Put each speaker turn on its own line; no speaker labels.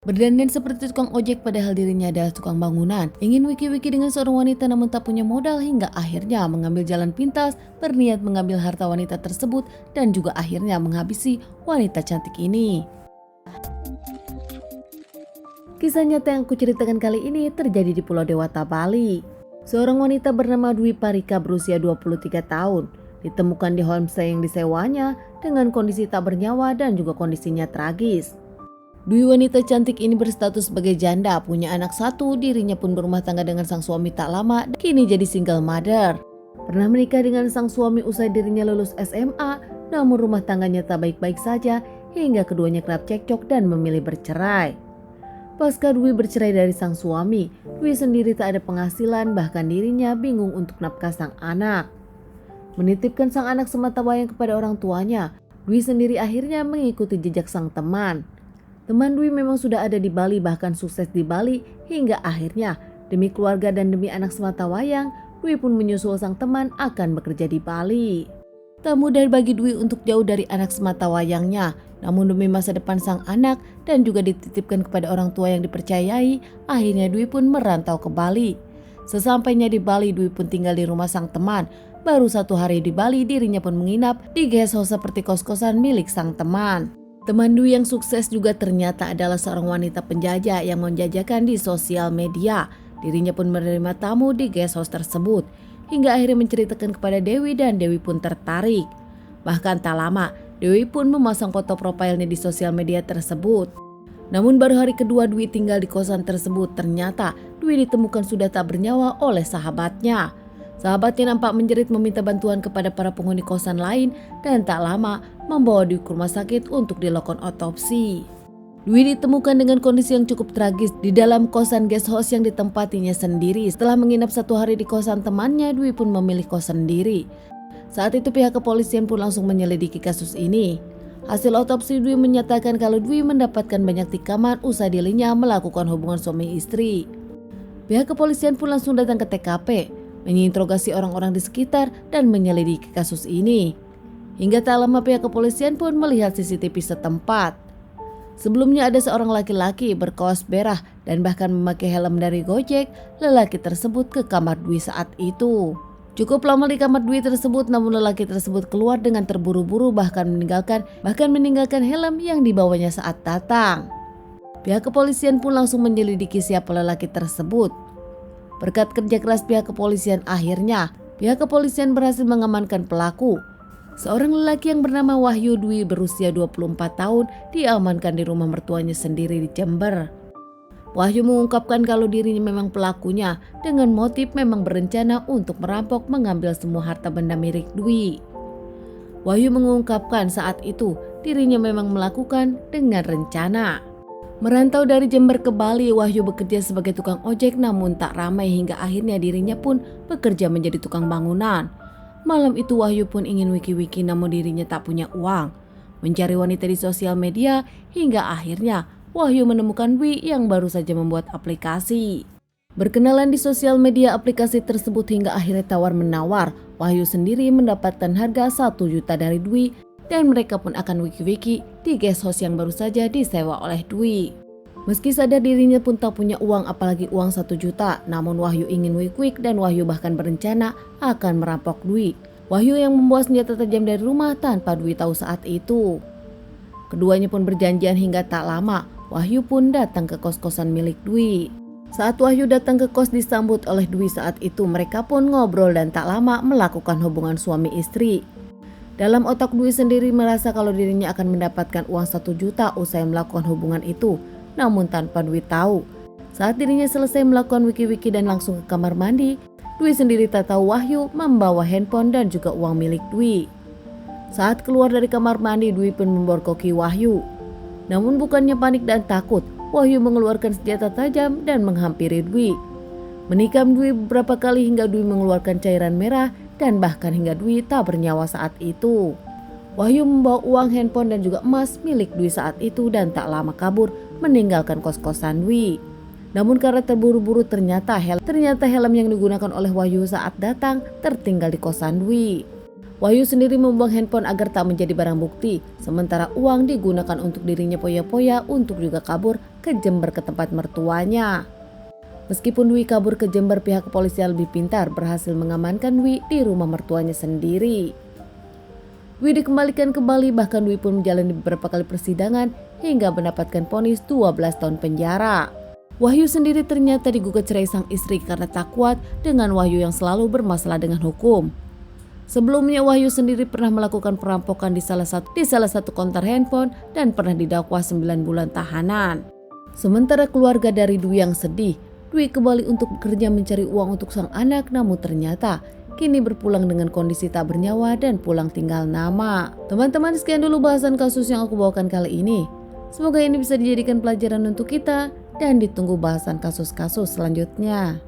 Berdandan seperti tukang ojek padahal dirinya adalah tukang bangunan. Ingin wiki-wiki dengan seorang wanita namun tak punya modal hingga akhirnya mengambil jalan pintas, berniat mengambil harta wanita tersebut dan juga akhirnya menghabisi wanita cantik ini. Kisah nyata yang aku ceritakan kali ini terjadi di Pulau Dewata, Bali. Seorang wanita bernama Dwi Parika berusia 23 tahun ditemukan di homestay yang disewanya dengan kondisi tak bernyawa dan juga kondisinya tragis. Dwi wanita cantik ini berstatus sebagai janda, punya anak satu, dirinya pun berumah tangga dengan sang suami tak lama, kini jadi single mother. Pernah menikah dengan sang suami usai dirinya lulus SMA, namun rumah tangganya tak baik-baik saja hingga keduanya kerap cekcok dan memilih bercerai. Pasca Dwi bercerai dari sang suami, Dwi sendiri tak ada penghasilan, bahkan dirinya bingung untuk nafkah sang anak. Menitipkan sang anak sematawayang kepada orang tuanya, Dwi sendiri akhirnya mengikuti jejak sang teman. Teman Dwi memang sudah ada di Bali, bahkan sukses di Bali, hingga akhirnya demi keluarga dan demi anak sematawayang, Dwi pun menyusul sang teman akan bekerja di Bali. Tak mudah bagi Dwi untuk jauh dari anak sematawayangnya, namun demi masa depan sang anak dan juga dititipkan kepada orang tua yang dipercayai, akhirnya Dwi pun merantau ke Bali. Sesampainya di Bali, Dwi pun tinggal di rumah sang teman. Baru 1 hari di Bali, dirinya pun menginap di guest house seperti kos-kosan milik sang teman. Teman Dwi yang sukses juga ternyata adalah seorang wanita penjajah yang menjajakan di sosial media. Dirinya pun menerima tamu di guest house tersebut, hingga akhirnya menceritakan kepada Dewi dan Dewi pun tertarik. Bahkan tak lama, Dewi pun memasang foto profilnya di sosial media tersebut. Namun baru hari kedua Dwi tinggal di kosan tersebut, ternyata Dwi ditemukan sudah tak bernyawa oleh sahabatnya. Sahabatnya nampak menjerit meminta bantuan kepada para penghuni kosan lain dan tak lama membawa Dwi ke rumah sakit untuk dilakukan otopsi. Dwi ditemukan dengan kondisi yang cukup tragis di dalam kosan guest house yang ditempatinya sendiri. Setelah menginap 1 hari di kosan temannya, Dwi pun memilih kos sendiri. Saat itu pihak kepolisian pun langsung menyelidiki kasus ini. Hasil otopsi Dwi menyatakan kalau Dwi mendapatkan banyak tikaman usai dirinya melakukan hubungan suami istri. Pihak kepolisian pun langsung datang ke TKP, menginterogasi orang-orang di sekitar dan menyelidiki kasus ini. Hingga tak lama pihak kepolisian pun melihat CCTV setempat. Sebelumnya ada seorang laki-laki berkaos merah dan bahkan memakai helm dari Gojek. Lelaki tersebut ke kamar Dwi saat itu. Cukup lama di kamar Dwi tersebut, namun lelaki tersebut keluar dengan terburu-buru bahkan meninggalkan helm yang dibawanya saat datang. Pihak kepolisian pun langsung menyelidiki siapa lelaki tersebut. Berkat kerja keras pihak kepolisian, akhirnya pihak kepolisian berhasil mengamankan pelaku. Seorang lelaki yang bernama Wahyu Dwi berusia 24 tahun diamankan di rumah mertuanya sendiri di Jember. Wahyu mengungkapkan kalau dirinya memang pelakunya dengan motif memang berencana untuk merampok mengambil semua harta benda milik Dwi. Wahyu mengungkapkan saat itu dirinya memang melakukan dengan rencana. Merantau dari Jember ke Bali, Wahyu bekerja sebagai tukang ojek namun tak ramai hingga akhirnya dirinya pun bekerja menjadi tukang bangunan. Malam itu Wahyu pun ingin wiki-wiki namun dirinya tak punya uang. Mencari wanita di sosial media hingga akhirnya Wahyu menemukan Dwi yang baru saja membuat aplikasi. Berkenalan di sosial media aplikasi tersebut hingga akhirnya tawar-menawar. Wahyu sendiri mendapatkan harga 1 juta dari Dwi dan mereka pun akan wiki-wiki di guest house yang baru saja disewa oleh Dwi. Meski sadar dirinya pun tak punya uang apalagi uang 1 juta, namun Wahyu ingin wik-wik dan Wahyu bahkan berencana akan merampok Dwi. Wahyu yang membawa senjata tajam dari rumah tanpa Dwi tahu saat itu. Keduanya pun berjanjian hingga tak lama, Wahyu pun datang ke kos-kosan milik Dwi. Saat Wahyu datang ke kos disambut oleh Dwi saat itu, mereka pun ngobrol dan tak lama melakukan hubungan suami istri. Dalam otak Dwi sendiri merasa kalau dirinya akan mendapatkan uang 1 juta usai melakukan hubungan itu. Namun tanpa Dwi tahu, saat dirinya selesai melakukan wiki-wiki dan langsung ke kamar mandi, Dwi sendiri tak tahu Wahyu membawa handphone dan juga uang milik Dwi. Saat keluar dari kamar mandi, Dwi pun memborkoki Wahyu. Namun bukannya panik dan takut, Wahyu mengeluarkan senjata tajam dan menghampiri Dwi. Menikam Dwi beberapa kali hingga Dwi mengeluarkan cairan merah dan bahkan hingga Dwi tak bernyawa saat itu. Wahyu membawa uang, handphone dan juga emas milik Dwi saat itu dan tak lama kabur meninggalkan kos-kosan Dwi. Namun karena terburu-buru ternyata helm yang digunakan oleh Wahyu saat datang tertinggal di kosan Dwi. Wahyu sendiri membuang handphone agar tak menjadi barang bukti, sementara uang digunakan untuk dirinya poya-poya untuk juga kabur ke Jember ke tempat mertuanya. Meskipun Dwi kabur ke Jember, pihak kepolisian lebih pintar berhasil mengamankan Dwi di rumah mertuanya sendiri. Dwi dikembalikan ke Bali, bahkan Dwi pun menjalani beberapa kali persidangan hingga mendapatkan vonis 12 tahun penjara. Wahyu sendiri ternyata digugat cerai sang istri karena tak kuat dengan Wahyu yang selalu bermasalah dengan hukum. Sebelumnya Wahyu sendiri pernah melakukan perampokan di salah satu konter handphone dan pernah didakwa 9 bulan tahanan. Sementara keluarga dari Dwi yang sedih, Dwi kembali untuk bekerja mencari uang untuk sang anak, namun ternyata kini berpulang dengan kondisi tak bernyawa dan pulang tinggal nama. Teman-teman, sekian dulu bahasan kasus yang aku bawakan kali ini. Semoga ini bisa dijadikan pelajaran untuk kita dan ditunggu bahasan kasus-kasus selanjutnya.